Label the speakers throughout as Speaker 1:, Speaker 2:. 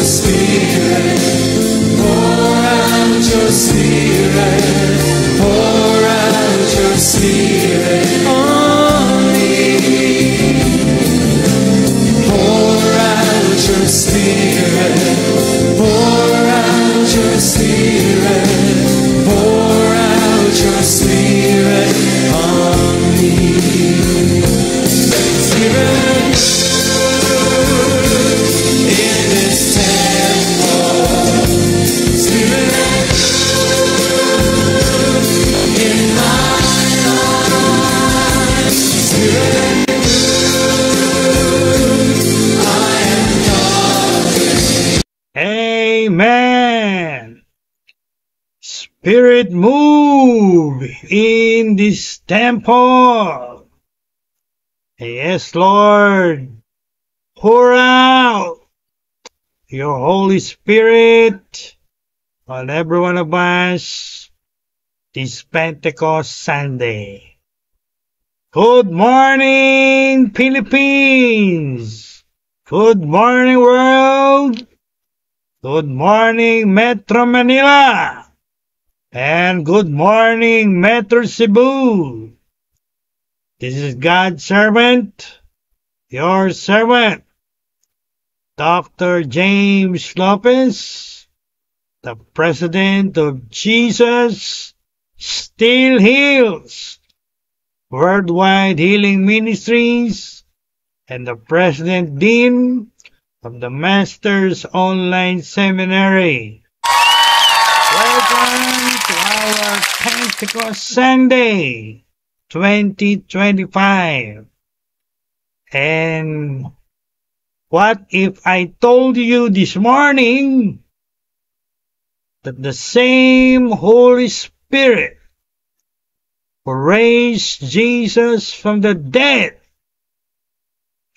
Speaker 1: Spirit, pour out your Spirit, pour out your Spirit on me. Pour out your Spirit, pour out your Spirit, pour out your Spirit on me. Spirit, in this temple, Spirit, in my life, Spirit, I am yours.
Speaker 2: Amen. Spirit, move in this temple. Yes, Lord. Pour out your Holy Spirit on every one of us this Pentecost Sunday. Good morning, Philippines. Good morning, world. Good morning, Metro Manila. And good morning, Metro Cebu. This is God's servant, your servant, Dr. James Lopez, the president of Jesus Still Heals Worldwide Healing Ministries and the president dean of the Masters Online Seminary. Welcome to our Pentecost Sunday 2025. And what if I told you this morning that the same Holy Spirit who raised Jesus from the dead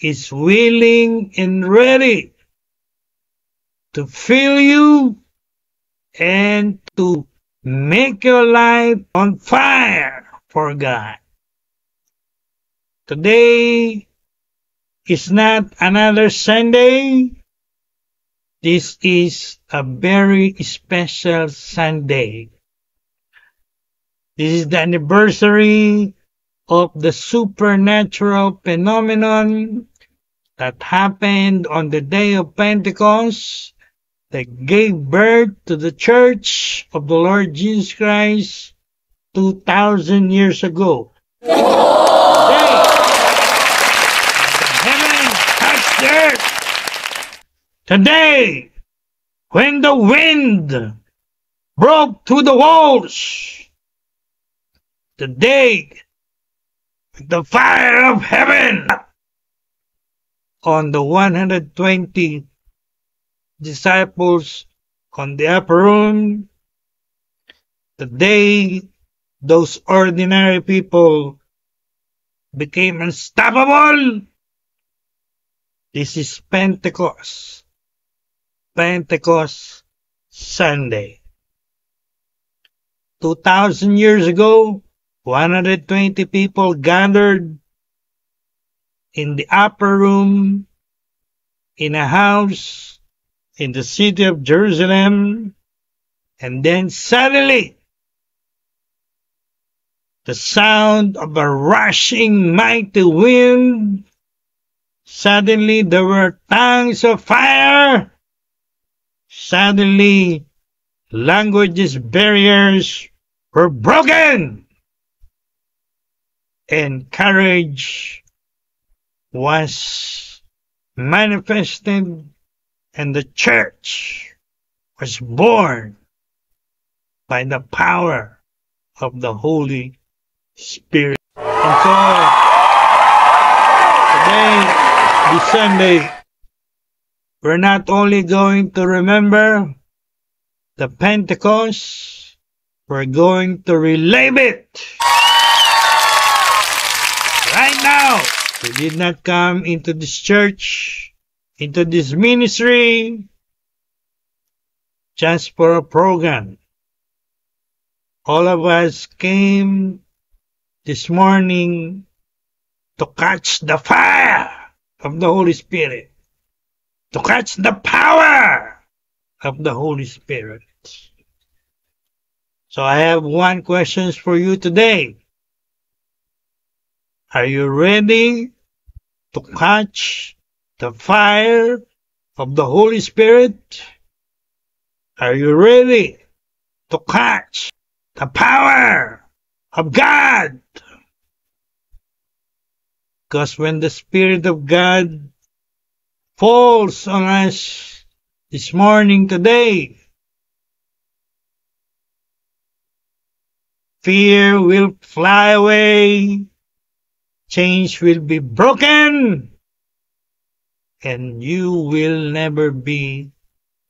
Speaker 2: is willing and ready to fill you and to make your life on fire for God. Today is not another Sunday. This is a very special Sunday. This is the anniversary of the supernatural phenomenon that happened on the day of Pentecost that gave birth to the Church of the Lord Jesus Christ 2,000 years ago. Today, the heaven touched the earth. Today, when the wind broke through the walls, today, the fire of heaven on the 120 disciples on the upper room, the day those ordinary people became unstoppable. This is Pentecost. Pentecost Sunday. 2,000 years ago, 120 people gathered in the upper room in a house in the city of Jerusalem, and then suddenly the sound of a rushing mighty wind, suddenly there were tongues of fire, suddenly languages barriers were broken, and courage was manifested, and the church was born by the power of the Holy Spirit. And so, today, this Sunday, we're not only going to remember the Pentecost, we're going to relive it. Right now, we did not come into this church, into this ministry, just for a program. All of us came this morning to catch the fire of the Holy Spirit, to catch the power of the Holy Spirit. So I have one question for you today. Are you ready to catch the fire of the Holy Spirit? Are you ready to catch the power of God? Because when the Spirit of God falls on us this morning, today, fear will fly away, chains will be broken, and you will never be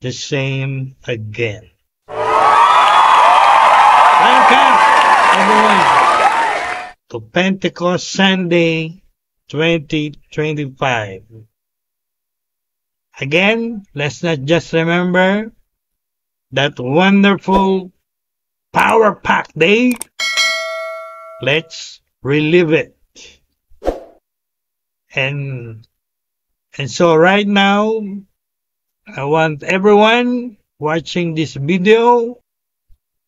Speaker 2: the same again. Welcome, everyone, to Pentecost Sunday 2025. Again, let's not just remember that wonderful power-packed day. Let's relive it. And so right now, I want everyone watching this video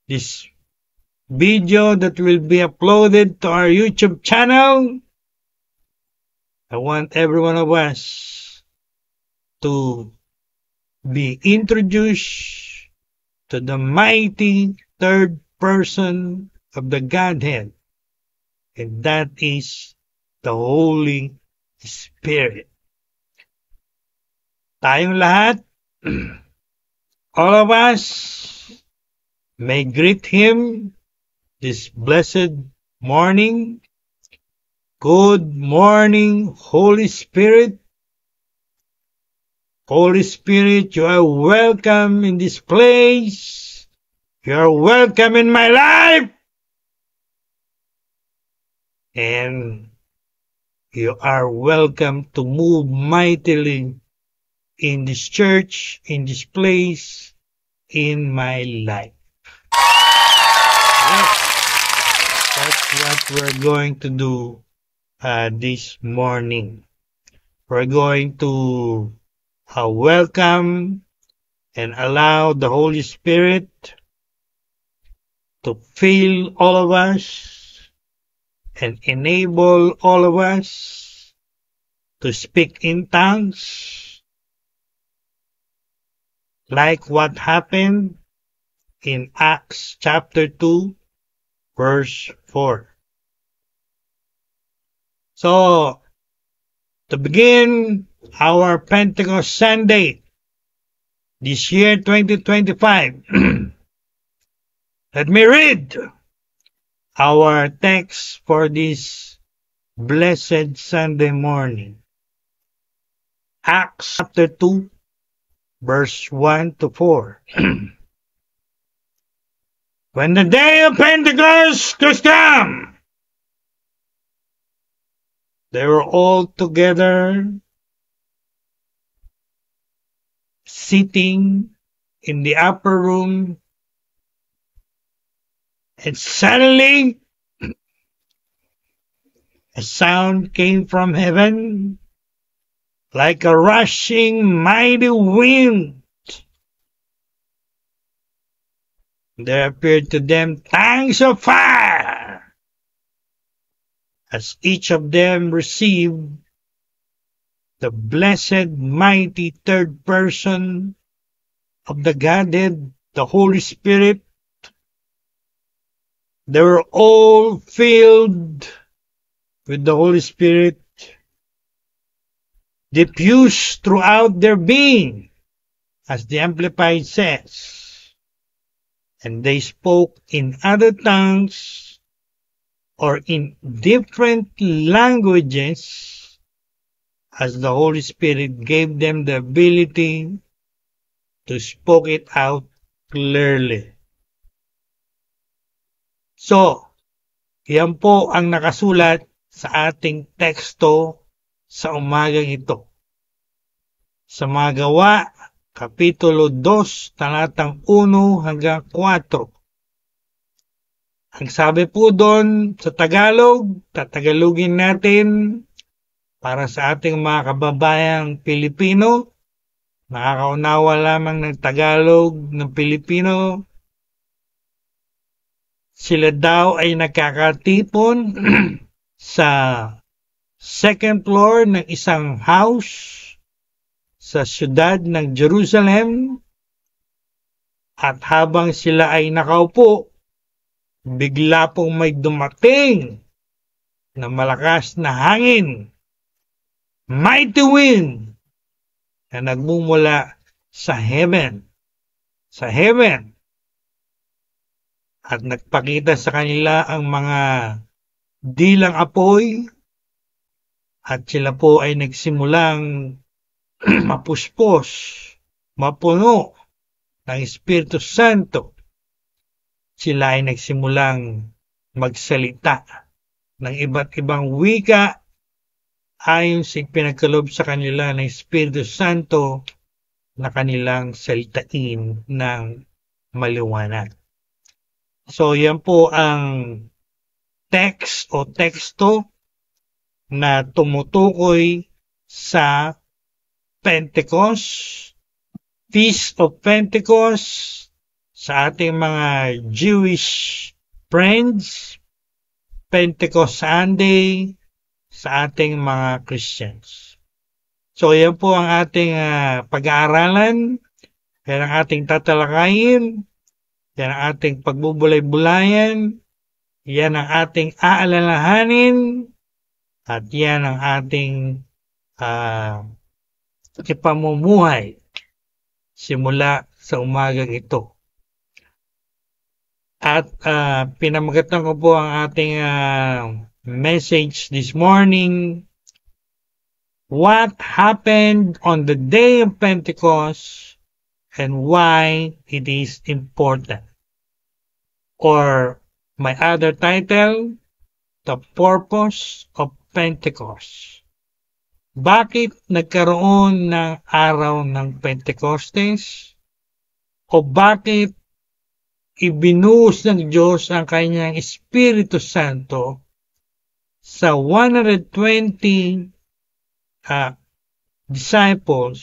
Speaker 2: that will be uploaded to our YouTube channel. I want every one of us to be introduced to the mighty third person of the Godhead, and that is the Holy Spirit. Tayong lahat, all of us, may greet Him this blessed morning. Good morning, Holy Spirit. Holy Spirit, you are welcome in this place. You are welcome in my life. And you are welcome to move mightily in this church, in this place, in my life. Yes, that's what we're going to do this morning. We're going to welcome and allow the Holy Spirit to fill all of us and enable all of us to speak in tongues, like what happened in Acts chapter 2, verse 4. So, to begin our Pentecost Sunday, this year 2025, let me read our text for this blessed Sunday morning. Acts chapter 2, verse 1 to 4. When the day of Pentecost was come, they were all together, sitting in the upper room, and suddenly a sound came from heaven like a rushing mighty wind. There appeared to them tongues of fire, as each of them received the blessed mighty third person of the Godhead, the Holy Spirit. They were all filled with the Holy Spirit, diffused throughout their being, as the Amplified says. And they spoke in other tongues or in different languages as the Holy Spirit gave them the ability to speak it out clearly. So, yan po ang nakasulat sa ating teksto sa umagang ito. Sa mga Gawa, Kapitulo 2, talatang 1 hanggang 4. Ang sabi po doon sa Tagalog, tatagalogin natin para sa ating mga kababayang Pilipino. nakakaunawa lamang ng Tagalog, ng Pilipino. Sila daw ay nakakatipon sa second floor ng isang house sa siyudad ng Jerusalem, at habang sila ay nakaupo, bigla pong may dumating na malakas na hangin, mighty wind, na nagmumula sa heaven. At nagpakita sa kanila ang mga dilang apoy, at sila po ay nagsimulang mapuspos, mapuno ng Espiritu Santo. Sila ay nagsimulang magsalita ng iba't ibang wika ayon sa pinagkaloob sa kanila ng Espiritu Santo na kanilang salitain ng maliwanag. So yan po ang text o teksto na tumutukoy sa Pentecost, Feast of Pentecost, sa ating mga Jewish friends, Pentecost Sunday, sa ating mga Christians. So yan po ang ating pag-aaralan, yan ang ating tatalakayin, yan ang ating pagbubulay-bulayan, yan ang ating aalalahanin, at yan ang ating ipamumuhay simula sa umagang ito. At pinamagatan ko po ang ating message this morning. What happened on the day of Pentecost and why it is important? Or my other title, The Purpose of Pentecost. Bakit nagkaroon ng araw ng Pentecostes? O bakit ibinuhos ng Diyos ang kanyang Espiritu Santo sa 120 disciples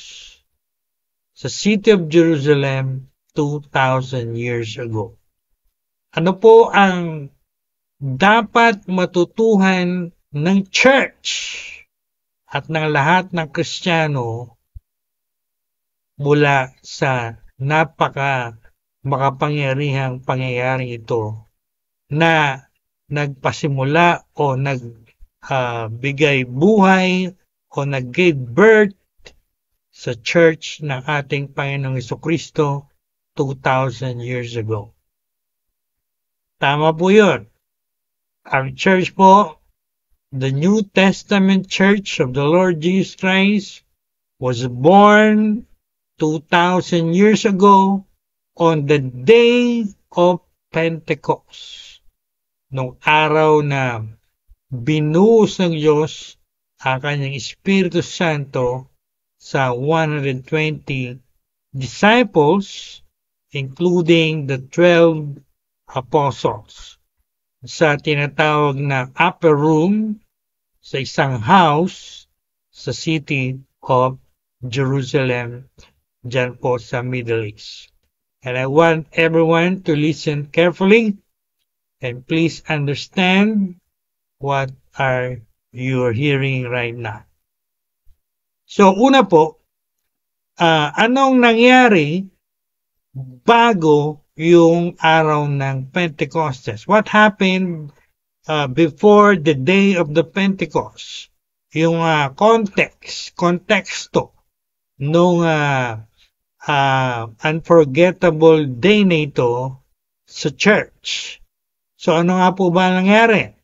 Speaker 2: sa city of Jerusalem 2,000 years ago? Ano po ang dapat matutuhan ng church at ng lahat ng Kristiyano mula sa makapangyarihang pangyayari ito na nagpasimula o nagbigay buhay o nag-give birth sa church ng ating Panginoong Jesucristo 2,000 years ago? Tama po yun. Ang church po, the New Testament Church of the Lord Jesus Christ, was born 2,000 years ago on the day of Pentecost. Nung araw na binuhos ng Diyos ang kanyang Espiritu Santo sa 120 disciples, including the 12 apostles, sa tinatawag na upper room sa isang house sa city of Jerusalem, dyan po sa Middle East. And I want everyone to listen carefully and please understand what are you hearing right now. So una po, anong nangyari bago yung araw ng Pentecostes? What happened before the day of the Pentecost? Yung konteksto nung unforgettable day na ito sa church. So ano nga po ba nangyari?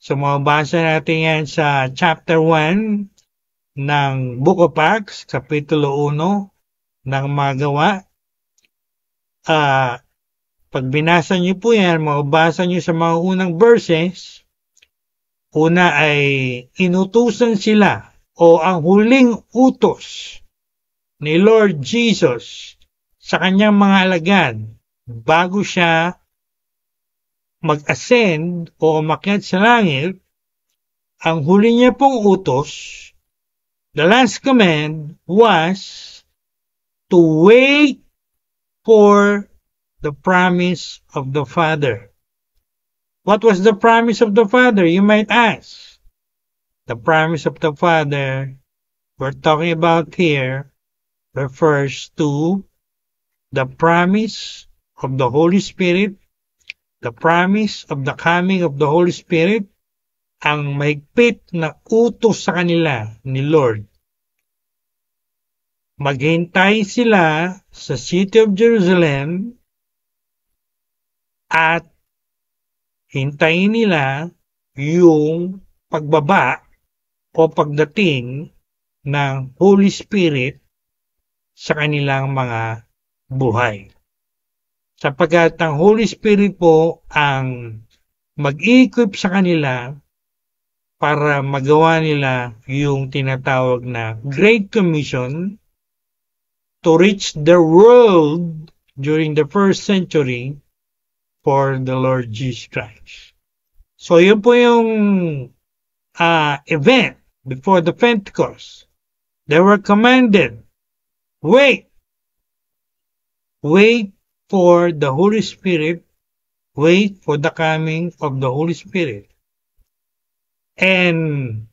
Speaker 2: So mabasa natin yan sa chapter 1 ng Book of Acts, kapitulo 1 ng mga gawa. Pag binasa niyo po yan, mabasa niyo sa mga unang verses, una ay inutusan sila o ang huling utos ni Lord Jesus sa kanyang mga alagad bago siya mag-ascend o umakyat sa langit. Ang huli niya pong utos, the last command was to wait for the promise of the Father. What was the promise of the Father, you might ask? The promise of the Father we're talking about here refers to the promise of the Holy Spirit, the promise of the coming of the Holy Spirit, ang mahigpit na utos sa kanila ni Lord. Maghintay sila sa City of Jerusalem at hintayin nila yung pagbaba o pagdating ng Holy Spirit sa kanilang mga buhay. Sapagkat ang Holy Spirit po ang mag-equip sa kanila para magawa nila yung tinatawag na Great Commission to reach the world during the first century for the Lord Jesus Christ. So yun po yung event before the Pentecost. They were commanded, wait for the Holy Spirit, wait for the coming of the Holy Spirit. And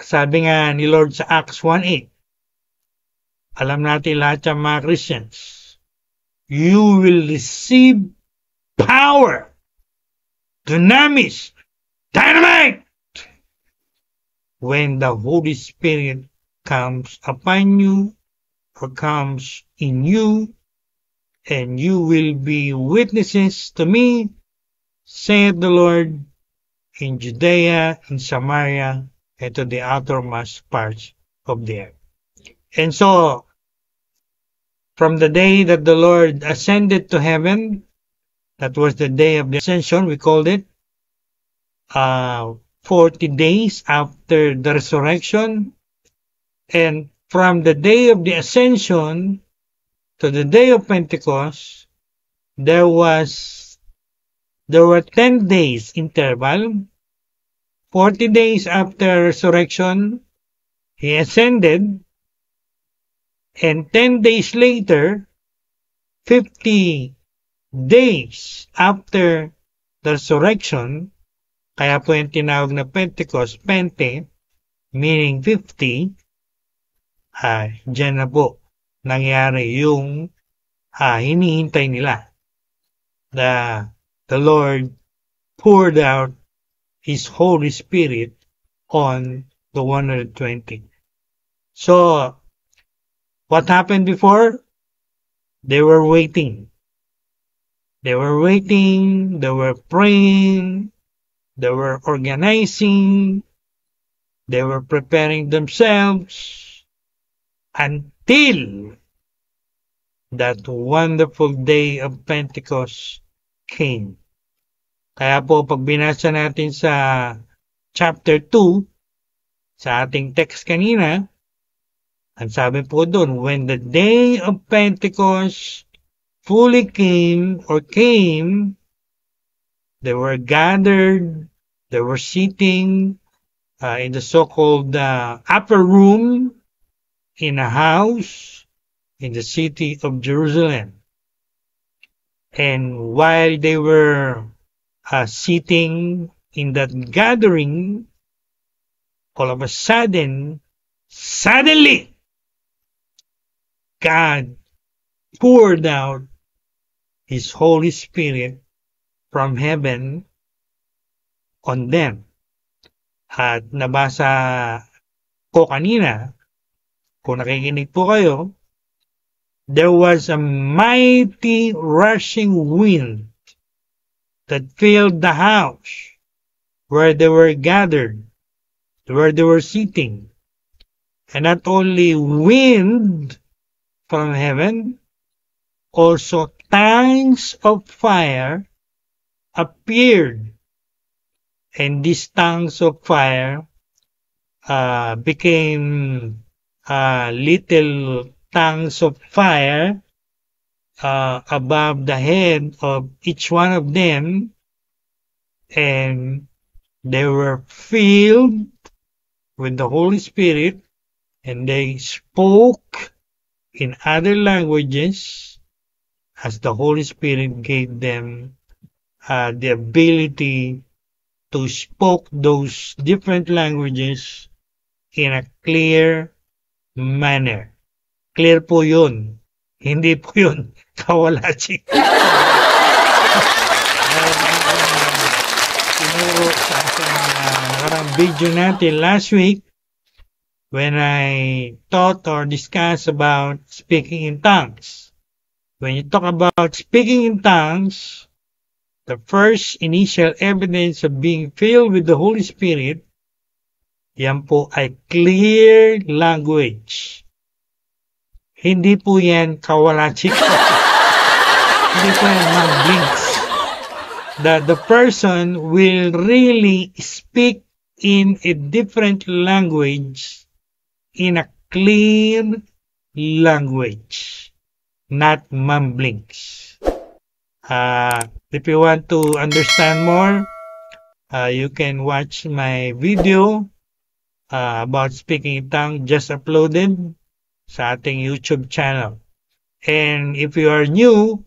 Speaker 2: sabi nga ni Lord sa Acts 1:8, alam natin lahat yung mga Christians, you will receive power, dunamis, dynamite, when the Holy Spirit comes upon you or comes in you, and you will be witnesses to me, saith the Lord, in Judea, in Samaria, and to the uttermost parts of the earth. And so, from the day that the Lord ascended to heaven, that was the day of the ascension, we called it, 40 days after the resurrection, and from the day of the ascension to the day of Pentecost, there were 10 days interval. 40 days after resurrection, he ascended, and 10 days later, 50 days after the resurrection, kaya po yung tinawag na Pentecost, Pente, meaning 50, dyan na po nangyari yung hinihintay nila. The Lord poured out His Holy Spirit on the 120. So, what happened before? They were waiting. They were waiting, they were praying, they were organizing, they were preparing themselves until that wonderful day of Pentecost came. Kaya po pag binasa natin sa chapter 2, sa ating text kanina, ang sabi po doon, when the day of Pentecost fully came, they were gathered, they were sitting in the so-called upper room in a house in the city of Jerusalem. And while they were sitting in that gathering, all of a sudden, suddenly, God poured out His Holy Spirit from heaven on them. At nabasa ko kanina, kung nakikinig po kayo, there was a mighty rushing wind that filled the house where they were gathered, where they were sitting. And not only wind from heaven, also tongues of fire appeared. And these tongues of fire became little tongues of fire above the head of each one of them, and they were filled with the Holy Spirit, and they spoke in other languages as the Holy Spirit gave them the ability to speak those different languages in a clear manner. Clear po yun. Hindi po yun kawalachi. Tinuro sa ating nakarang video natin last week when I taught or discussed about speaking in tongues. When you talk about speaking in tongues, the first initial evidence of being filled with the Holy Spirit, yan po ay clear language. Hindi po yan kawalachi. Hindi po yan mag-blinks. The person will really speak in a different language, in a clear language, not mumblings. If you want to understand more, you can watch my video about speaking in tongues just uploaded sa ating YouTube channel. And if you are new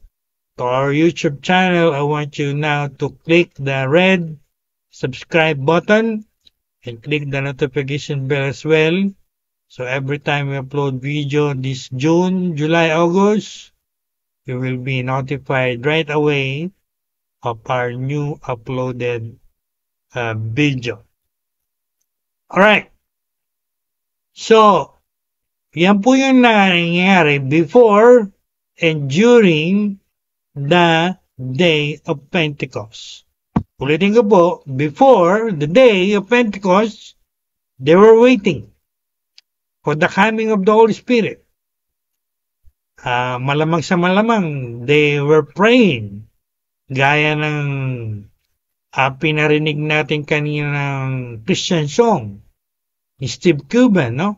Speaker 2: to our YouTube channel, I want you now to click the red subscribe button and click the notification bell as well. So every time we upload video this June, July, August, you will be notified right away of our new uploaded video. Alright. So, yan po yung nangyayari before and during the day of Pentecost. Ulitin ko po, before the day of Pentecost, they were waiting for the coming of the Holy Spirit. Malamang sa malamang, they were praying. Gaya ng pinarinig natin kaninang Christian song ni Steve Cuban, no?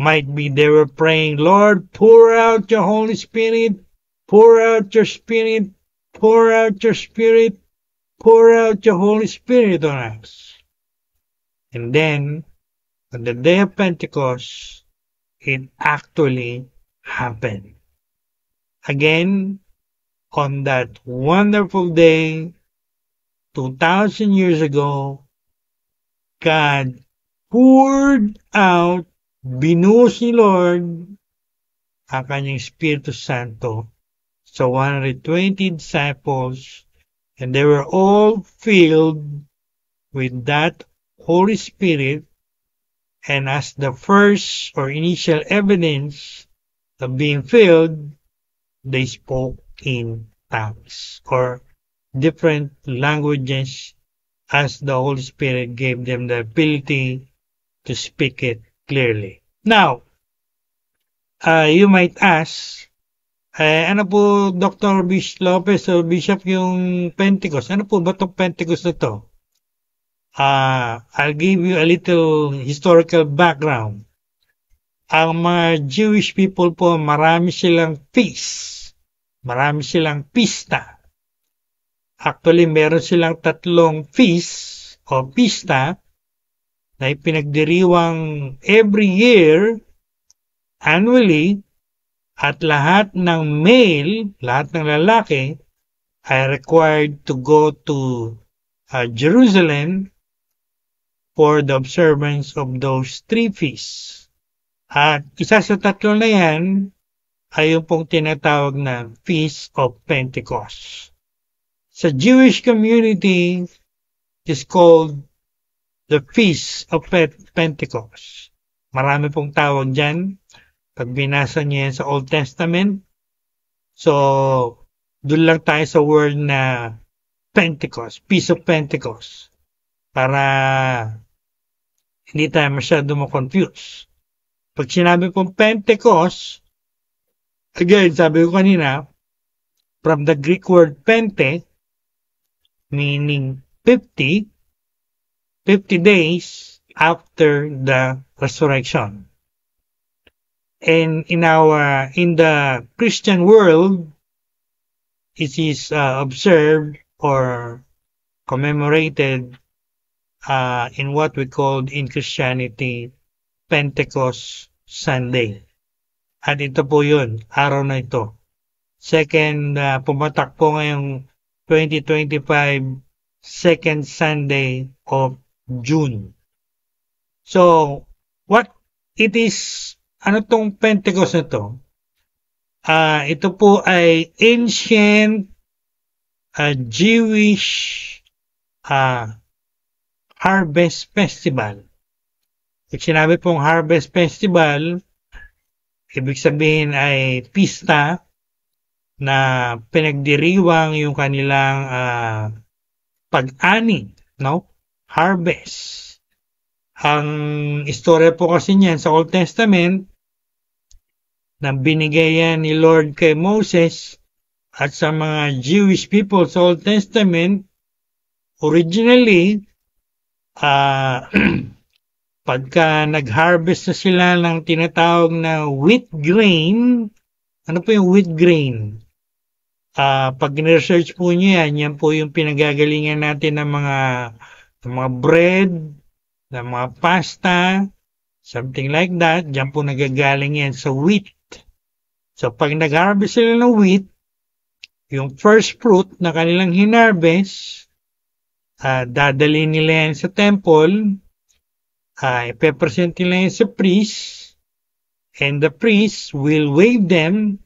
Speaker 2: Might be they were praying, Lord, pour out your Holy Spirit, pour out your Spirit, pour out your Spirit, pour out your Holy Spirit on us. And then, on the day of Pentecost, it actually happened. Again, on that wonderful day, 2,000 years ago, God poured out, binuhos ni Lord ang kanyang Espiritu Santo sa 120 disciples, and they were all filled with that Holy Spirit, and as the first or initial evidence of being filled, they spoke in tongues or different languages as the Holy Spirit gave them the ability to speak it clearly. Now, you might ask, ano po Dr. Lopez o Bishop yung Pentecost? Ano po ba itong Pentecost na to? I'll give you a little historical background. Ang mga Jewish people po, marami silang feast. Marami silang pista. Actually, meron silang 3 feast o pista na ipinagdiriwang every year, annually, at lahat ng male, lahat ng lalaki, ay required to go to Jerusalem for the observance of those 3 feasts. At isa sa 3 na yan ay yung pong tinatawag na Feast of Pentecost. Sa Jewish community, it is called the Feast of Pentecost. Marami pong tawag dyan. Pag binasa niyo yan sa Old Testament, so doon lang tayo sa word na Pentecost, Feast of Pentecost, para hindi tayo masyado ma-confuse. Pag sinabi pong Pentecost, again, sabi ko kanina, from the Greek word pente, meaning 50 days after the resurrection. And in the Christian world, it is observed or commemorated in what we call in Christianity Pentecost Sunday. At ito po yun, araw na ito. Second, pumatak po ngayong 2025, second Sunday of June. So, what it is, ano tong Pentecost na to? Ito po ay ancient Jewish Harvest Festival. Pag sinabi pong Harvest Festival, ibig sabihin ay pista na pinagdiriwang yung kanilang pag-ani, no? Harvest. Ang istorya po kasi niyan sa Old Testament na binigay yan ni Lord kay Moses at sa mga Jewish people sa Old Testament, originally, pagka nag-harvest na sila ng tinatawag na wheat grain, ano po yung wheat grain? Pag research po niyo yan po yung pinagagalingan natin ng mga bread, ng mga pasta, something like that. Diyan po nagagaling yan sa wheat. So pag nag-harvest sila ng wheat, yung first fruit na kanilang hinarvest, dadali nila yan sa temple, ipepresent nila yan sa priest, and the priest will wave them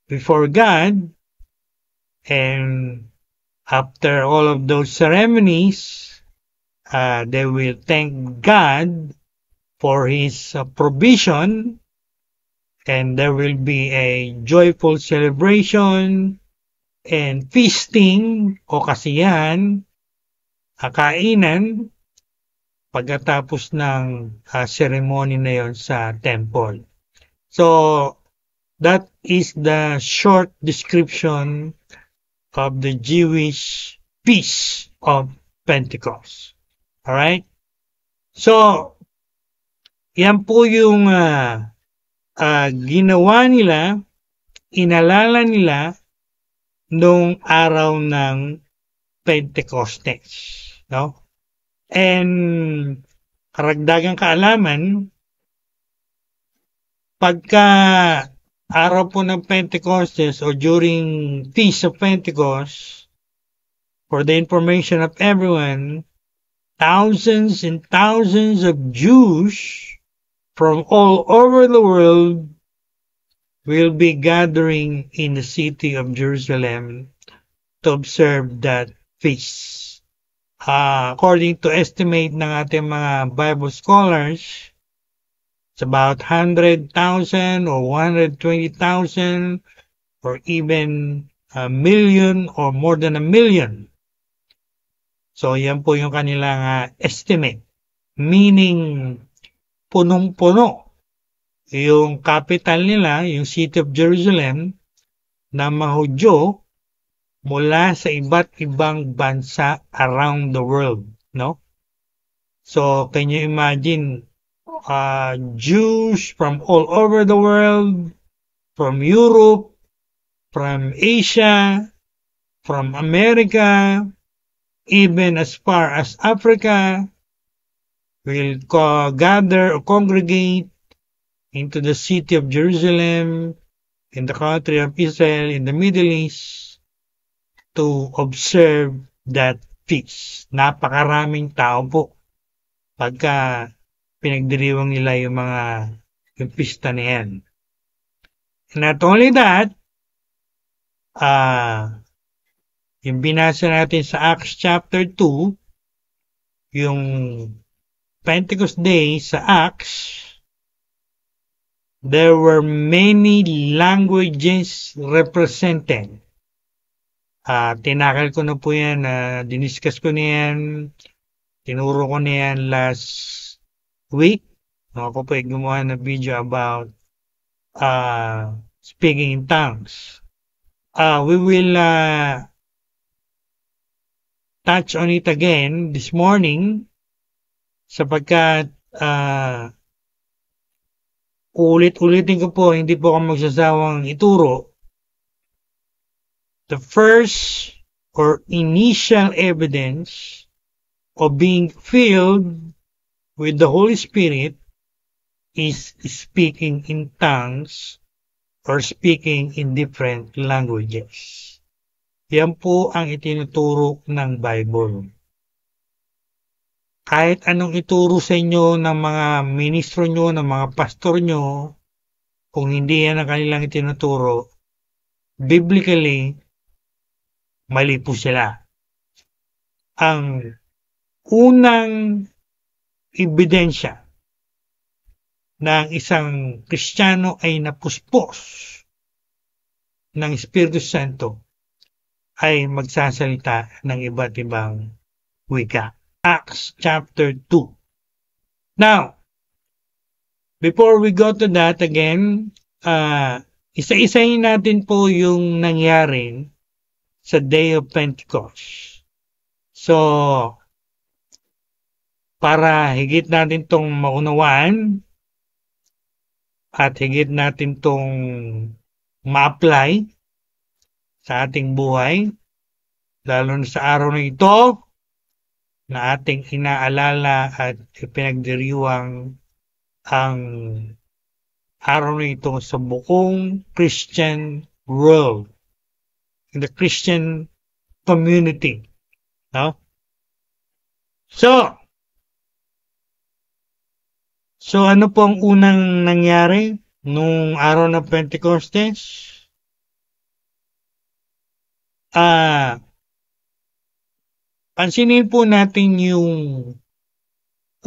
Speaker 2: before God, and after all of those ceremonies, they will thank God for His provision, and there will be a joyful celebration and feasting o kasiyahan, kainan, pagkatapos ng ceremony na yon sa temple. So, that is the short description of the Jewish Feast of Pentecost. Alright? So, yan po yung ginawa nila, inalala nila nung araw ng Pentecostes. No? And karagdagang kaalaman, pagka araw po ng Pentecostes or during Feast of Pentecost, for the information of everyone, thousands and thousands of Jews from all over the world will be gathering in the city of Jerusalem to observe that feast. According to estimate ng ating mga Bible scholars, it's about 100,000 or 120,000 or even a million or more than a million. So, yan po yung kanilang estimate. Meaning, punong-puno yung capital nila, yung city of Jerusalem, na mga Hudyo mula sa iba't ibang bansa around the world, no? So, can you imagine Jews from all over the world, from Europe, from Asia, from America, even as far as Africa, will gather or congregate into the city of Jerusalem, in the country of Israel, in the Middle East, to observe that feast. Napakaraming tao po pagka pinagdiriwang nila yung pista na yan. And not only that, yung binasa natin sa Acts chapter 2, yung Pentecost Day sa Acts, there were many languages represented. Tinakal ko na po yan, diniscuss ko na yan, tinuro ko na yan last week. Ako po ay gumawa ng video about speaking in tongues. We will touch on it again this morning sapagkat ulit-ulitin ko po, hindi po ako magsasawang ituro. The first or initial evidence of being filled with the Holy Spirit is speaking in tongues or speaking in different languages. Yan po ang itinuturo ng Bible. Kahit anong ituro sa inyo ng mga ministro nyo, ng mga pastor nyo, kung hindi yan ang kanilang itinuturo, biblically, mali po sila. Ang unang ebidensya na ang isang Kristiyano ay napuspos ng Espiritu Santo ay magsasalita ng iba't ibang wika. Acts chapter 2. Now, before we go to that again, isa-isahin natin po yung nangyari sa Day of Pentecost. So, para higit natin tong maunawaan at higit natin tong ma-apply sa ating buhay, lalo na sa araw na ito, na ating inaalala at ipinagdiriwang ang araw na ito sa buong Christian world, in the Christian community. No? So ano pong unang nangyari nung araw ng Pentecostes? Pansinin po natin yung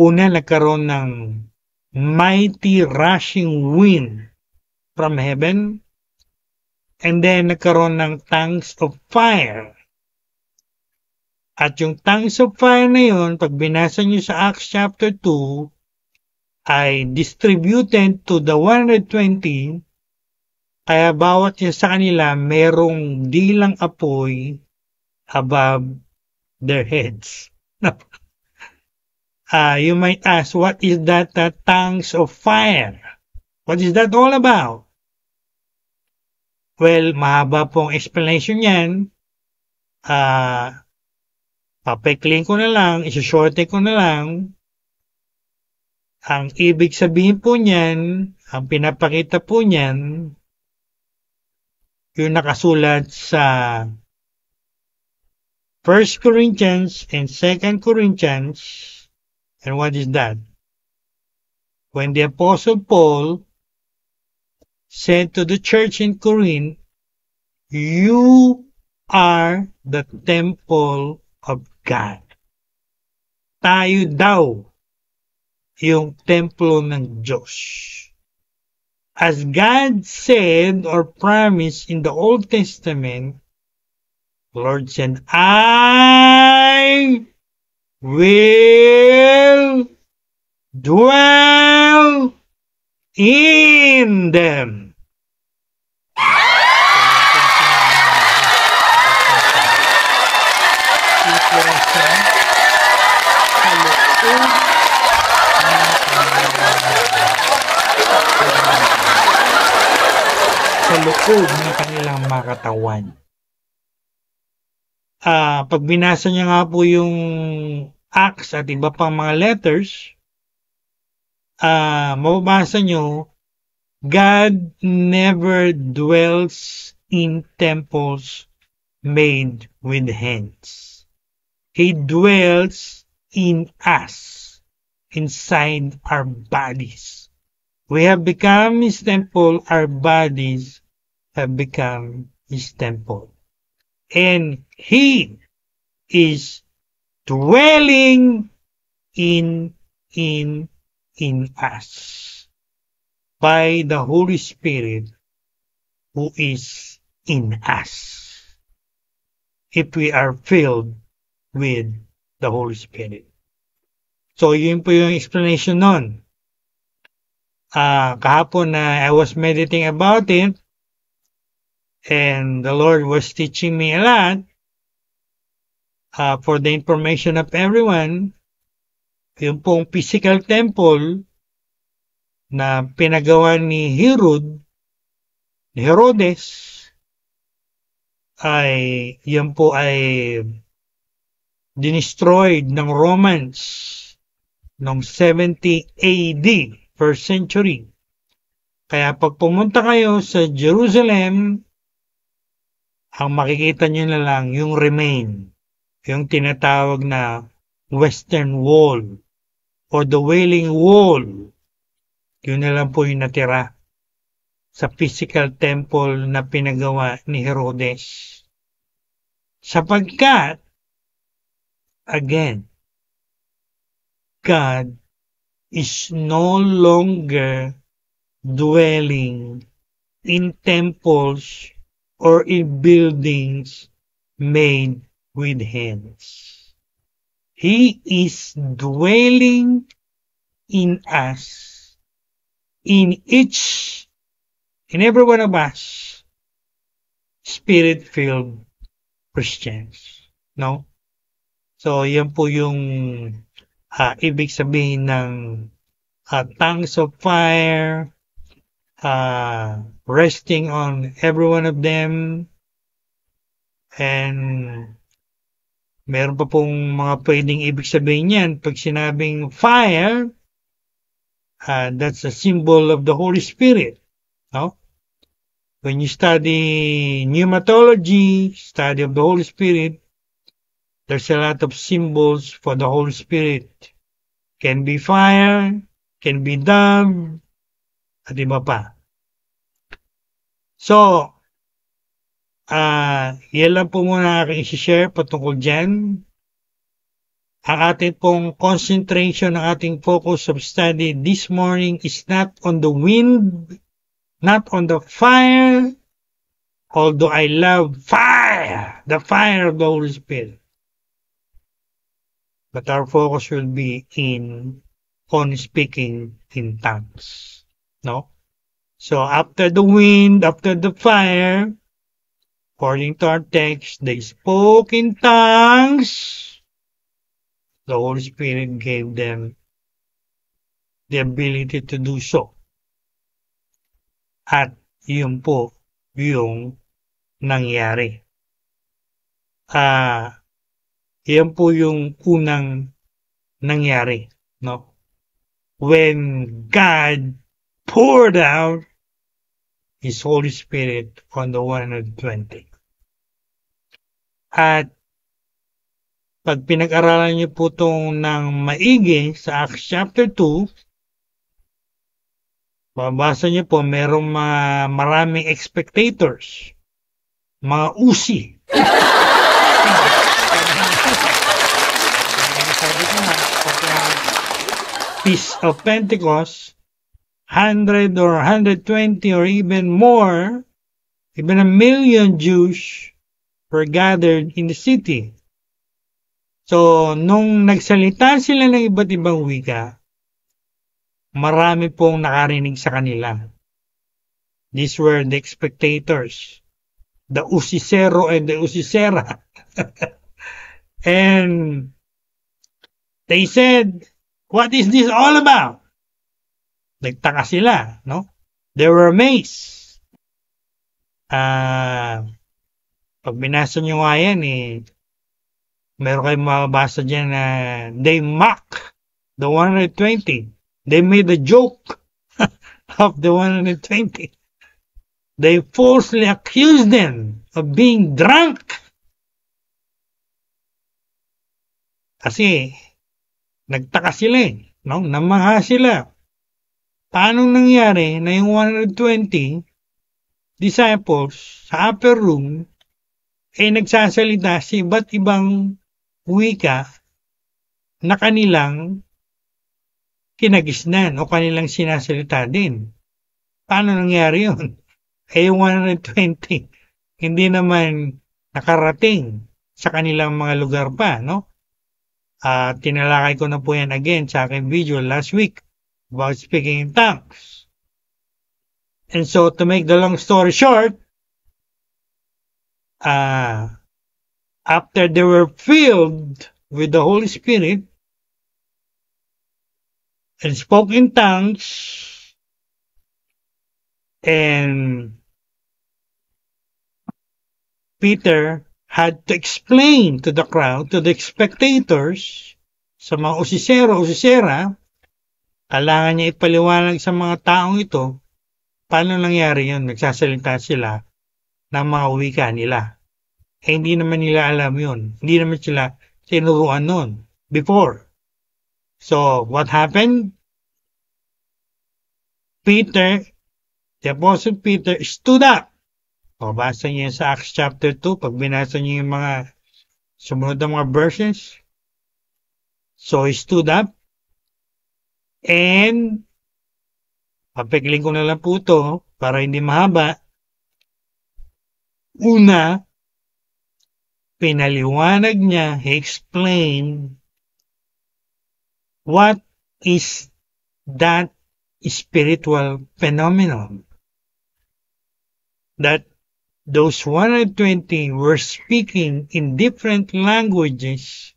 Speaker 2: una nagkaroon ng mighty rushing wind from heaven, and then nagkaroon ng tongues of fire. At yung tongues of fire na yun, pag binasa nyo sa Acts chapter 2, ay distributed to the 120, kaya bawat isa sa kanila merong dilang apoy above their heads. You might ask, what is that tongues of fire? What is that all about? Well, mahaba pong explanation yan. Papekling ko na lang, isushorten ko na lang. Ang ibig sabihin po niyan, ang pinapakita po niyan, yung nakasulat sa 1 Corinthians and 2 Corinthians. And what is that? When the Apostle Paul said to the church in Corinth, you are the temple of God. Tayo daw yung templo ng Diyos. As God said or promised in the Old Testament, the Lord said, I will dwell in them. Sa loob ng kanilang makatawan. Pag binasa niya nga po yung Acts at iba pang mga letters, mababasa nyo, God never dwells in temples made with hands. He dwells in us, inside our bodies. We have become His temple, our bodies have become His temple. And He is dwelling in us by the Holy Spirit who is in us, if we are filled with the Holy Spirit. So yun po yung explanation nun. Kahapon na I was meditating about it, and the Lord was teaching me a lot. For the information of everyone, yung pong physical temple na pinagawa ni Herodes, ay yan po ay dinestroyed ng Romans noong 70 AD. first century. Kaya pag pumunta kayo sa Jerusalem, ang makikita nyo na lang yung remain, yung tinatawag na Western Wall or the Wailing Wall. Yun na lang po yung natira sa physical temple na pinagawa ni Herodes. Sapagkat, again, God is no longer dwelling in temples or in buildings made with hands. He is dwelling in us, in every one of us, Spirit-filled Christians. No? So, yan po yung ibig sabihin ng tongues of fire, resting on every one of them, and meron pa pong mga pwedeng ibig sabihin yan. Pag sinabing fire, that's a symbol of the Holy Spirit. No? When you study pneumatology, study of the Holy Spirit, there's a lot of symbols for the Holy Spirit. Can be fire, can be dove, at iba pa. So, yan lang po muna aking isi-share patungkol dyan. Ang ating pong concentration, ang ating focus of study this morning is not on the wind, not on the fire, although I love fire, the fire of the Holy Spirit. But our focus will be on speaking in tongues. No? So after the wind, after the fire, according to our text, they spoke in tongues. The Holy Spirit gave them the ability to do so. At yun po yung nangyari. Yan po yung unang nangyari. No? When God poured out His Holy Spirit on the 120. At pag pinag-aralan niyo po itong ng maigi sa Acts chapter 2, babasa niyo po merong maraming spectators, mga usi. Sabi ko nga, Feast of Pentecost, 100 or 120 or even more, even 1 million Jews were gathered in the city. So, nung nagsalita sila ng iba't ibang wika, marami pong nakarinig sa kanila. These were the spectators, the usisero and the usisera. And they said, "What is this all about?" Nagtaka sila, no? They were amazed. Pag binasa nyo nga yan, meron kayong mababasa dyan na they mock the 120. They made a joke of the 120. They falsely accused them of being drunk. Kasi, nagtaka sila no? Namaha sila. Paano nangyari na yung 120 disciples sa upper room nagsasalita sa iba't ibang wika na kanilang kinagisnan o kanilang sinasalita din. Paano nangyari yun? Yung 120, hindi naman nakarating sa kanilang mga lugar pa, no? Tinalakay ko na po yan again sa aking video last week about speaking in tongues. And so, to make the long story short, after they were filled with the Holy Spirit and spoke in tongues, and Peter had to explain to the crowd, to the spectators, sa mga usisera, Kailangan niya ipaliwanag sa mga taong ito paano nangyari yun. Nagsasalita sila ng mga wika nila. Hindi naman nila alam yun. Hindi naman sila tinuruan nun before. So, what happened? Peter, the Apostle Peter, stood up. O, basa niyo sa Acts chapter 2, pag binasa niyo yung mga sumunod na mga verses. So, he stood up, and papigling ko na lang po ito para hindi mahaba. Una, pinaliwanag niya, he explained what is that spiritual phenomenon. That those 120 were speaking in different languages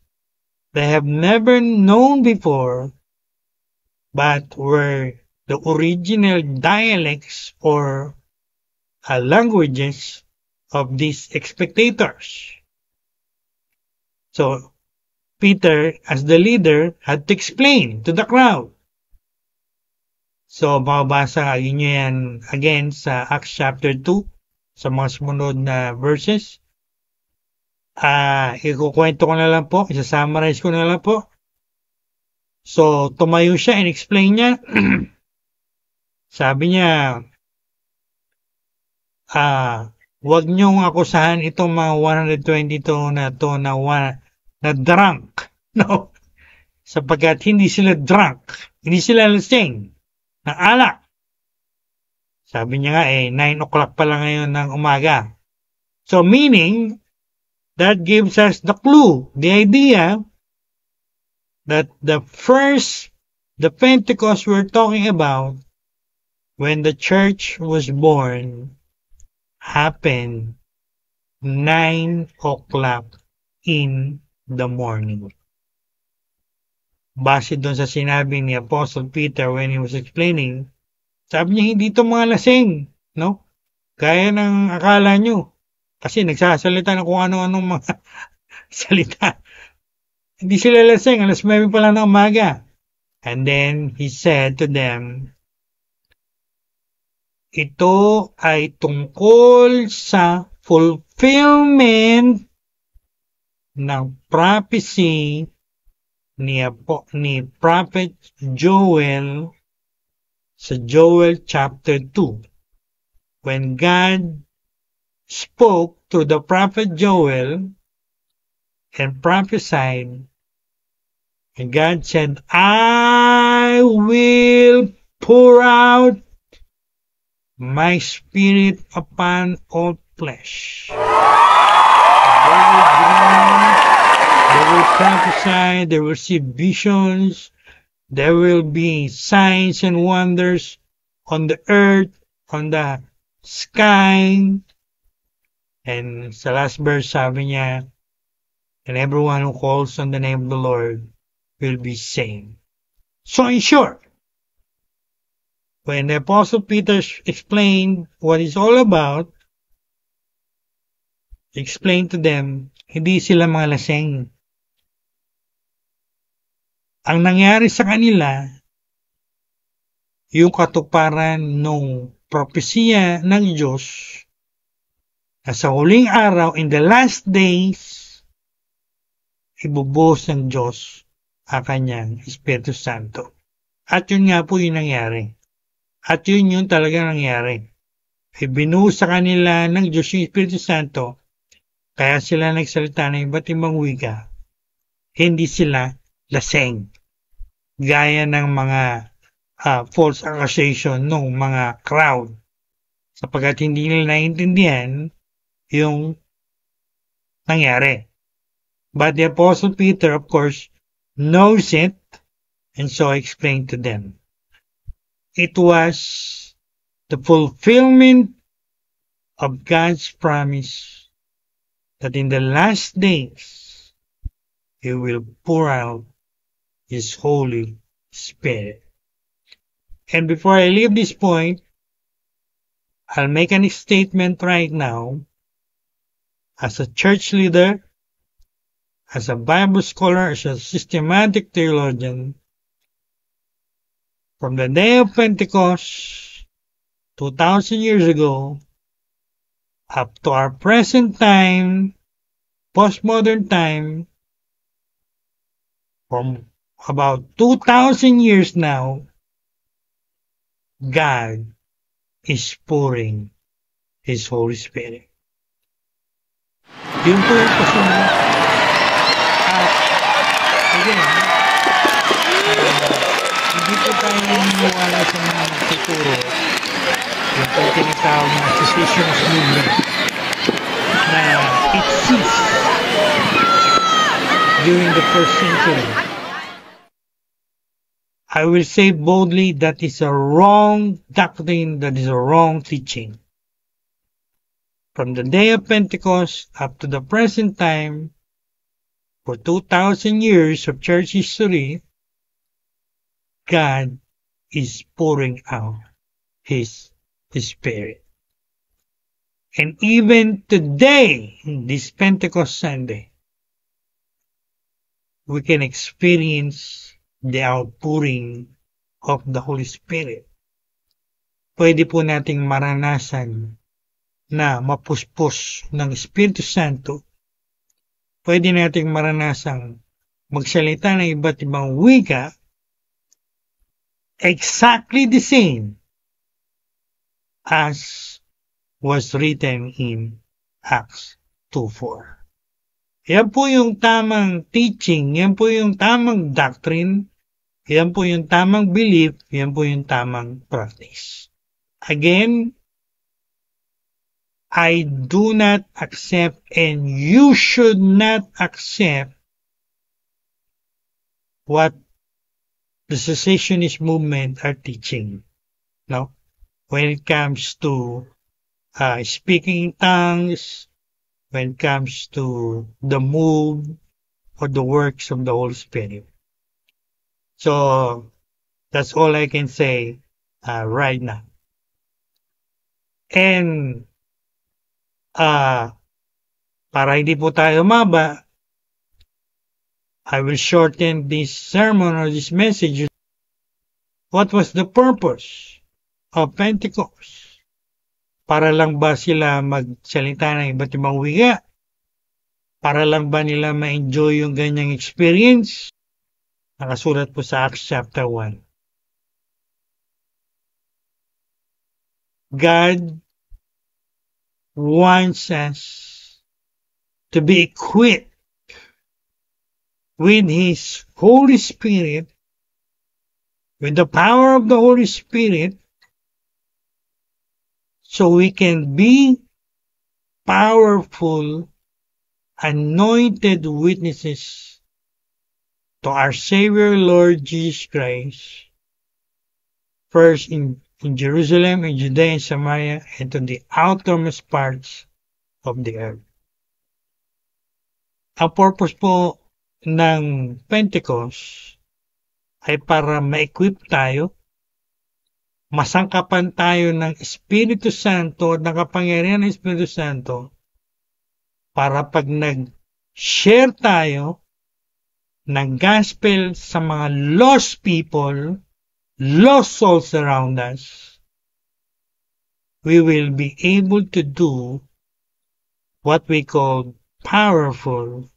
Speaker 2: they have never known before, but were the original dialects or languages of these spectators. So, Peter, as the leader, had to explain to the crowd. So, mababasa nyo yan again sa Acts chapter 2, sa mga sumunod na verses. Ikukwento ko na lang po, isa-summarize ko na lang po. So, tumayo siya and explain niya. Sabi niya, wag niyong akusahan itong mga 122 na to na drunk. No? Sapagkat hindi sila drunk. Hindi sila lasing ng alak. Sabi niya nga 9 o'clock pa lang ngayon ng umaga. So meaning, that gives us the clue, the idea that the Pentecost we're talking about, when the church was born, happened 9 o'clock in the morning. Base doon sa sinabi ni Apostle Peter when he was explaining, sabi niya hindi ito mga lasing, no? Gaya ng akala nyo. Kasi nagsasalita na kung ano-anong mga salita. Hindi sila lasing, alas 9 pa lang ng umaga. And then he said to them, ito ay tungkol sa fulfillment ng prophecy ni Prophet Joel sa Joel chapter 2. When God spoke to the prophet Joel and prophesied, and God said, I will pour out my spirit upon all flesh. They will prophesy, they will see visions, there will be signs and wonders on the earth, on the sky. And sa last verse sabi niya, and everyone who calls on the name of the Lord will be saved. So in short, when the Apostle Peter explained what it's all about, explained to them, hindi sila mga lasing. Ang nangyari sa kanila, yung katuparan ng propesya ng Diyos na sa huling araw, in the last days, ibubuhos ng Diyos ang kanyang Espiritu Santo. At yun nga po yung nangyari. At yun yung talaga nangyari. Ibinuhos sa kanila ng Diyos yung Espiritu Santo, kaya sila nagsalita ng iba't ibang wika. Hindi sila laseng. Gaya ng mga false accusation ng mga crowd. Sapagkat hindi nila naintindihan yung nangyari. But the Apostle Peter, of course, knows it, and so explained to them. It was the fulfillment of God's promise that in the last days, He will pour out His Holy Spirit. And before I leave this point, I'll make a statement right now. As a church leader, as a Bible scholar, as a systematic theologian, From the day of Pentecost, 2,000 years ago, up to our present time, postmodern time, from about 2,000 years now, God is pouring His Holy Spirit. Yun po yung kasunod. Again, hindi po tayo naniniwala sa mga nagtuturo. Yung po tinatawag na cessationist movement na it ceased during the first century. I will say boldly that is a wrong doctrine, that is a wrong teaching. From the day of Pentecost up to the present time, for 2,000 years of church history, God is pouring out His Spirit. And even today, this Pentecost Sunday, we can experience the outpouring of the Holy Spirit. Pwede po nating maranasan na mapuspos ng Espiritu Santo. Pwede nating maranasang magsalita ng iba't ibang wika exactly the same as was written in Acts 2:4. Yan po yung tamang teaching, yan po yung tamang doctrine, yan po yung tamang belief, yan po yung tamang practice. Again, I do not accept and you should not accept what the cessationist movement are teaching. No? When it comes to speaking in tongues, when it comes to the move or the works of the Holy Spirit. So, that's all I can say right now. And, para hindi po tayo maba, I will shorten this sermon or this message. What was the purpose of Pentecost? Para lang ba sila magsalita ng iba't ibang wika? Para lang ba nila ma-enjoy yung ganyang experience? Nakasulat po sa Acts chapter 1. God wants us to be equipped with His Holy Spirit, with the power of the Holy Spirit, so we can be powerful, anointed witnesses to our Savior Lord Jesus Christ, first in Jerusalem, in Judea and Samaria, and to the outermost parts of the earth. Ang purpose po ng Pentecost ay para ma-equip tayo, masangkapan tayo ng Espiritu Santo at ng kapangyarihan ng Espiritu Santo para pag nag-share tayo ng gospel sa mga lost people, lost souls around us, we will be able to do what we call powerful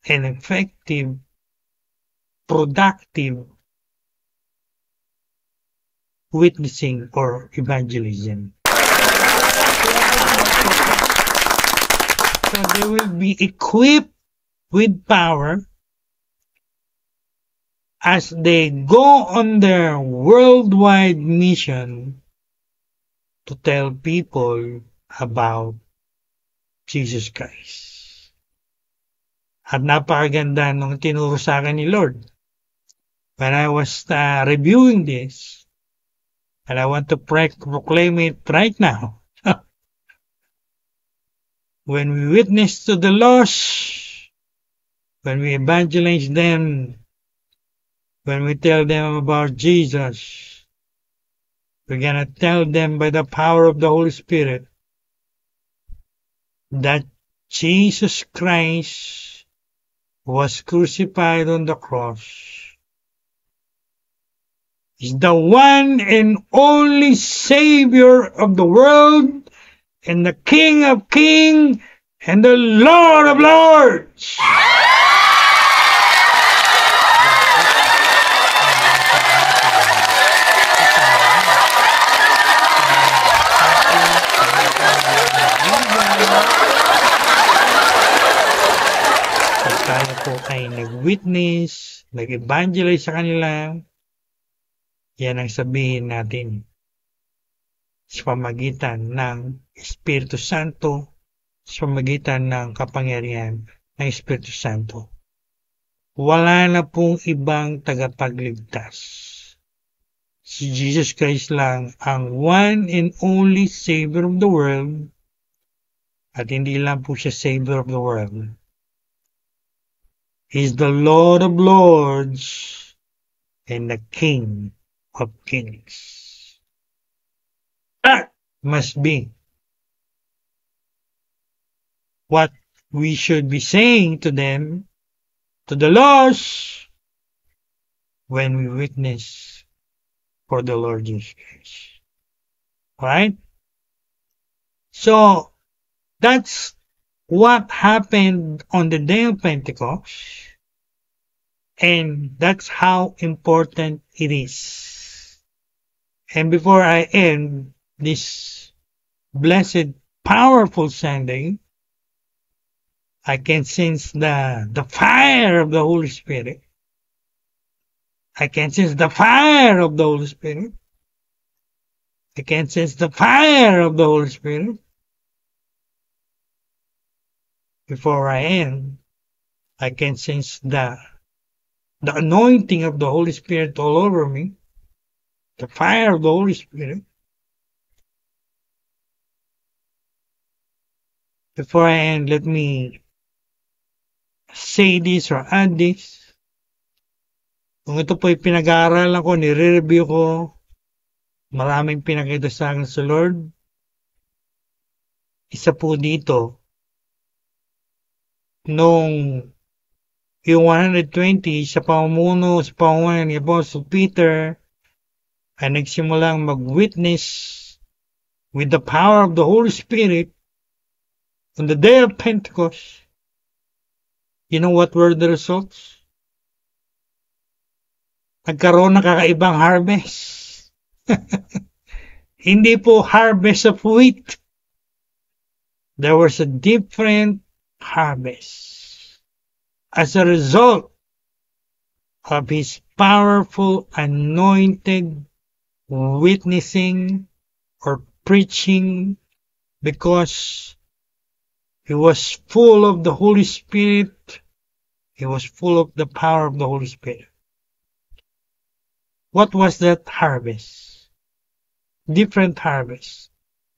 Speaker 2: and effective, productive witnessing or evangelism. So they will be equipped with power as they go on their worldwide mission to tell people about Jesus Christ. At napakaganda nung tinuro sa akin ni Lord. When I was reviewing this, and I want to proclaim it right now. When we witness to the lost, when we evangelize them, when we tell them about Jesus, we're going to tell them by the power of the Holy Spirit that Jesus Christ was crucified on the cross is the one and only Savior of the world and the King of Kings and the Lord of Lords. Pag tayo po ay nag-witness, nag-evangelize sa kanila, yan ang sabihin natin sa pamagitan ng Espiritu Santo, sa pamagitan ng kapangyarihan ng Espiritu Santo. Wala na pong ibang tagapagligtas. Si Jesus Christ lang ang one and only Savior of the world, at hindi lang po siya Savior of the world. He is the Lord of Lords and the King of Kings. That must be what we should be saying to them, to the lost, when we witness for the Lord Jesus Christ. Right? So, that's what happened on the day of Pentecost, and that's how important it is. And before I end this blessed, powerful Sunday, I can sense the fire of the Holy Spirit. I can sense the fire of the Holy Spirit. I can sense the fire of the Holy Spirit. Before I end, I can sense the anointing of the Holy Spirit all over me, the fire of the Holy Spirit. Before I end, let me say this or add this. Kung ito po'y pinag-aaralan ko, nire-review ko, maraming pinakita sa akin sa Lord. Isa po dito, nung yung 120 sa pamumuno sa pangunan ni Apostle Peter ay nagsimulang mag-witness with the power of the Holy Spirit on the day of Pentecost. You know what were the results? Nagkaroon ng kakaibang harvest. Hindi po harvest of wheat. There was a different harvest as a result of his powerful anointed witnessing or preaching, because he was full of the Holy Spirit. He was full of the power of the Holy Spirit. What was that harvest? Different harvest.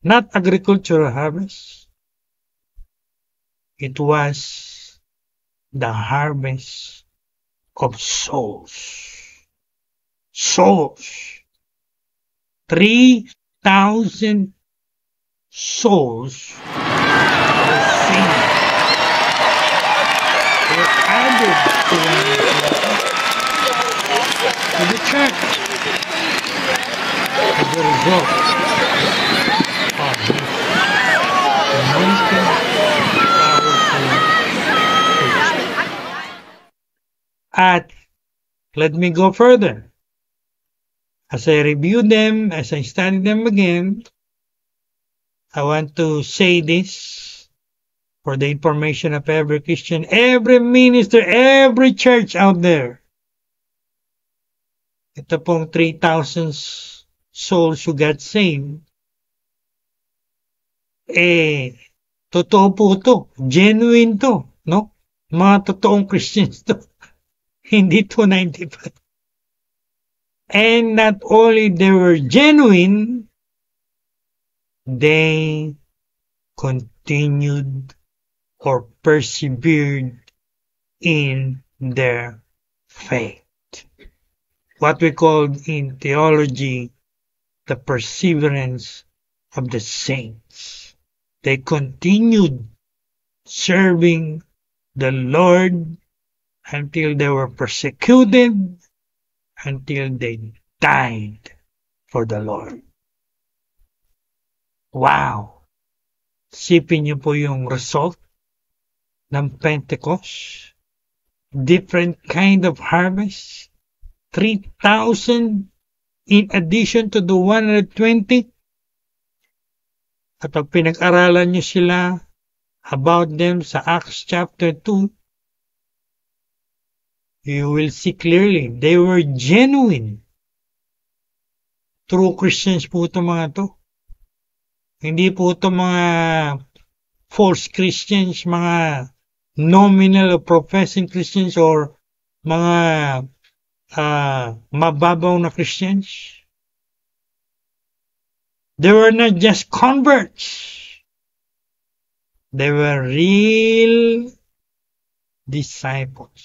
Speaker 2: Not agricultural harvest. It was the harvest of souls. Souls. 3,000 souls were saved. Were added to the church as a result of this anointing, powerful preaching. At let me go further. As I review them, as I study them again, I want to say this for the information of every Christian, every minister, every church out there. Ito pong 3,000 souls who got saved. Totoo po ito. Genuine to. No? Mga totoong Christians to. Hindi to 95. And not only they were genuine, they continued or persevered in their faith. What we call in theology the perseverance of the saints. They continued serving the Lord until they were persecuted, until they died for the Lord. Wow! Sipin niyo po yung result ng Pentecost. Different kind of harvest. 3,000 in addition to the 120. At pag pinag-aralan niyo sila about them sa Acts chapter 2, you will see clearly they were genuine. True Christians po ito mga to. Hindi po ito mga false Christians, mga nominal or professing Christians or mga mababaw na Christians. They were not just converts. They were real disciples.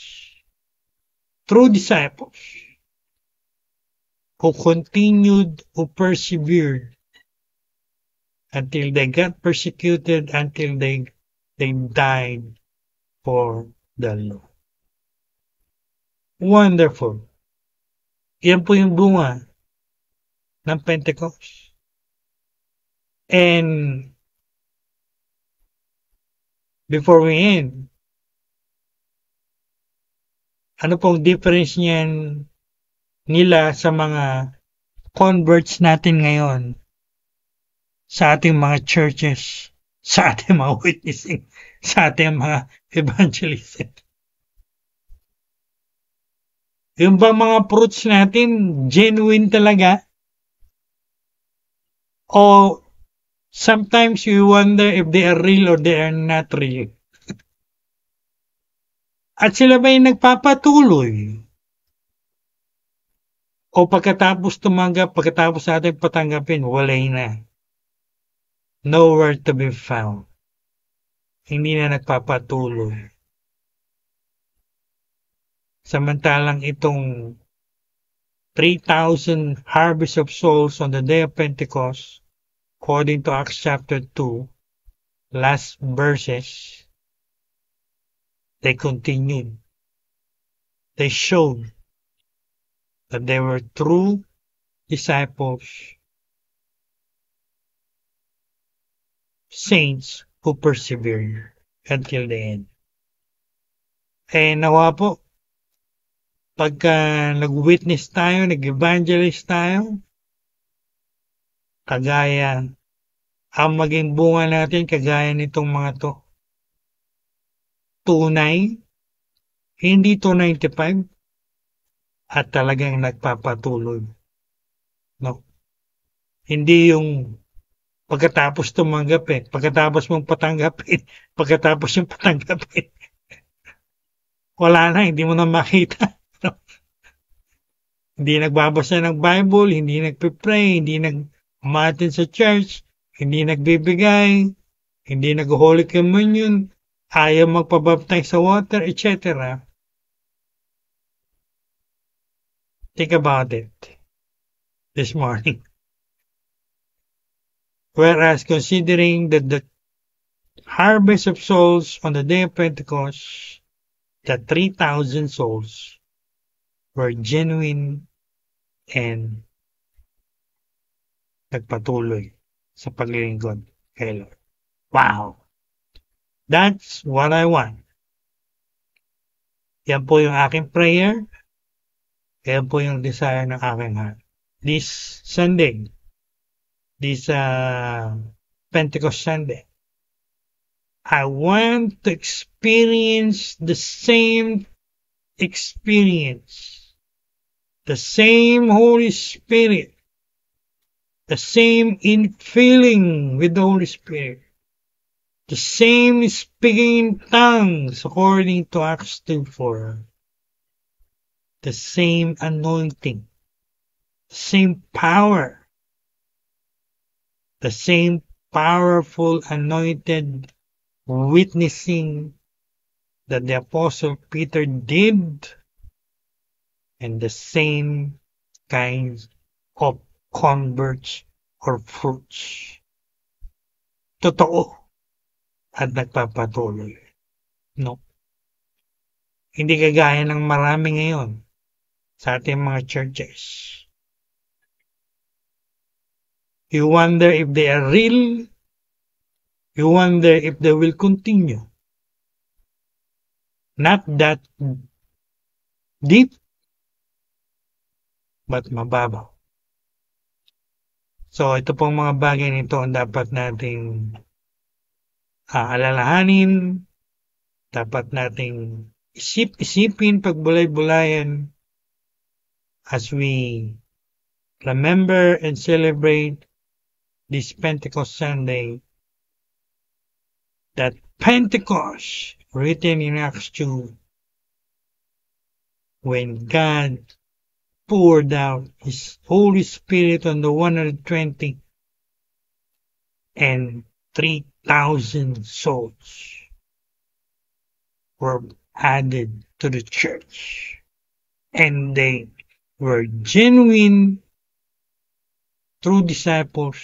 Speaker 2: True disciples who continued, who persevered until they got persecuted, until they died for the Lord. Wonderful. Yan po yung bunga ng Pentecost. And before we end, ano pong difference niyan nila sa mga converts natin ngayon sa ating mga churches, sa ating mga witnessing, sa ating mga evangelism? Yung ba mga fruits natin, genuine talaga? O sometimes you wonder if they are real or they are not real. At sila ba yung nagpapatuloy? O pagkatapos tumanggap, pagkatapos natin patanggapin, walay na. Nowhere to be found. Hindi na nagpapatuloy. Samantalang itong 3,000 harvest of souls on the day of Pentecost, according to Acts chapter 2, last verses, they continued. They showed that they were true disciples, saints who persevered until the end. Eh nawa po, pagka nag-witness tayo, nag-evangelize tayo, kagaya, ang maging bunga natin, kagaya nitong mga to, tunay, hindi 295, at talagang nagpapatuloy. No? Hindi yung pagkatapos tumanggapin, pagkatapos mong patanggapin, pagkatapos yung patanggapin, wala na, hindi mo na makita. No? Hindi nagbabasa ng Bible, hindi nagpipray, hindi nag-umattend sa church, hindi nagbibigay, hindi nag-Holy Communion, ayaw magpabaptize sa water, etc. Think about it this morning. Whereas considering that the harvest of souls on the day of Pentecost, the 3,000 souls were genuine and nagpatuloy sa paglilingkod kay Lord. Wow! That's what I want. Yan po yung aking prayer. Yan po yung desire ng aking heart. This Sunday, this Pentecost Sunday, I want to experience the same experience, the same Holy Spirit, the same infilling with the Holy Spirit, the same speaking in tongues according to Acts 2:4, the same anointing, the same power, the same powerful anointed witnessing that the Apostle Peter did, and the same kinds of converts or fruits. Totoo at nagpapatuloy. No? Hindi kagaya ng marami ngayon sa ating mga churches. You wonder if they are real. You wonder if they will continue. Not that deep, but mababaw. So, ito pong mga bagay nito ang dapat nating alalahanin, dapat nating isip-isipin, pagbulay-bulayan as we remember and celebrate this Pentecost Sunday, that Pentecost written in Acts 2, when God poured out His Holy Spirit on the 120 and 3,000 souls were added to the church, and they were genuine, true disciples,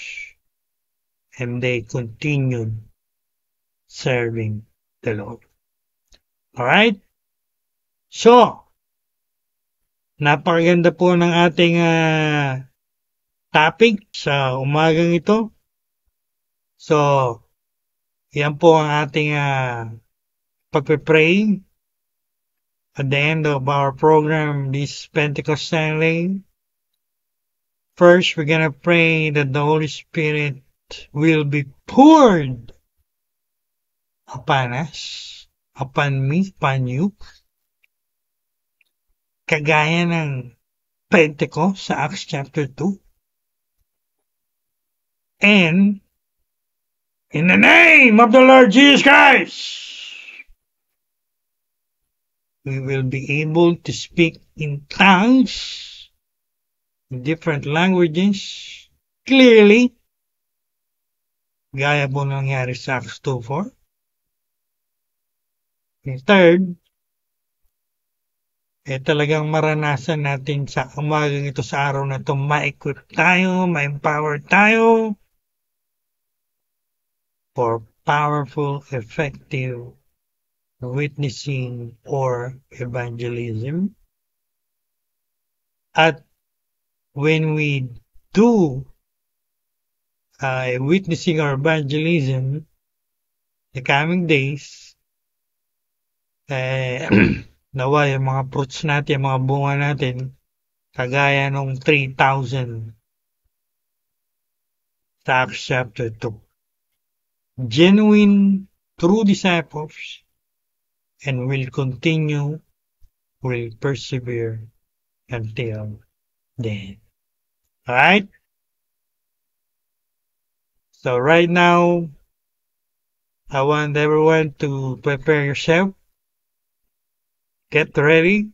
Speaker 2: and they continued serving the Lord. Alright? So, napakaganda po ng ating topic sa umagang ito. So, yan po ang ating pagpe-pray at the end of our program this Pentecost Sunday. First, we're gonna pray that the Holy Spirit will be poured upon us, upon me, upon you, kagaya ng Pentecost sa Acts chapter 2. And, in the name of the Lord Jesus Christ, we will be able to speak in tongues, in different languages, clearly, gaya po nangyari sa Acts 2:4. And third, talagang maranasan natin sa umagang ito, sa araw na ito, ma-equip tayo, ma-empower tayo for powerful, effective witnessing or evangelism. At when we do witnessing or evangelism, the coming days, nawa yung mga fruits natin, yung mga bunga natin, kagaya nung 3,000 sa Acts chapter 2. Genuine, true disciples, and will continue, will persevere until the end. Alright? So right now, I want everyone to prepare yourself. Get ready.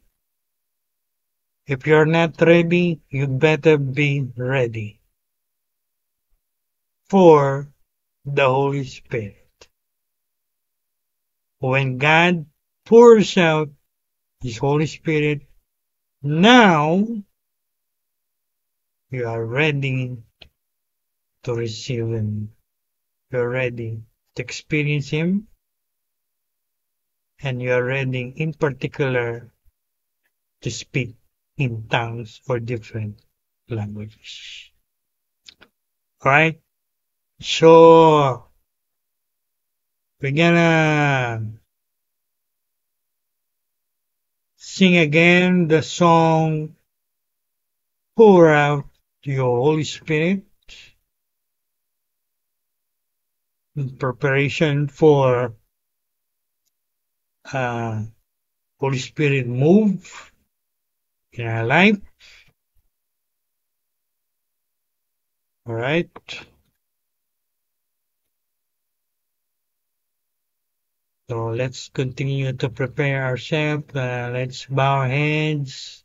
Speaker 2: If you're not ready, you better be ready for the Holy Spirit. When God pours out His Holy Spirit, now you are ready to receive Him. You're ready to experience Him. And you are ready, in particular, to speak in tongues or different languages. Alright? So, we're gonna sing again the song, Pour Out Your Holy Spirit, in preparation for Holy Spirit move in our life. Alright. So let's continue to prepare ourselves. Let's bow our heads,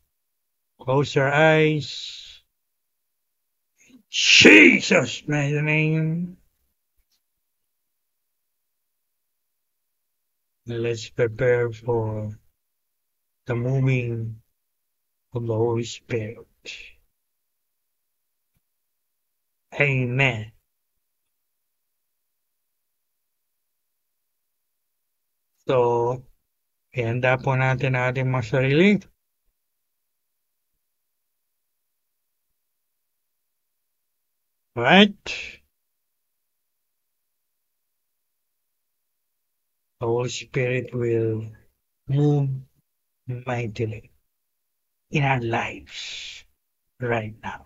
Speaker 2: close our eyes. In Jesus' mighty name. Let's prepare for the moving of the Holy Spirit. Amen. So, ihanda po natin ang ating mga sarili. Right? The Holy Spirit will move mightily in our lives right now.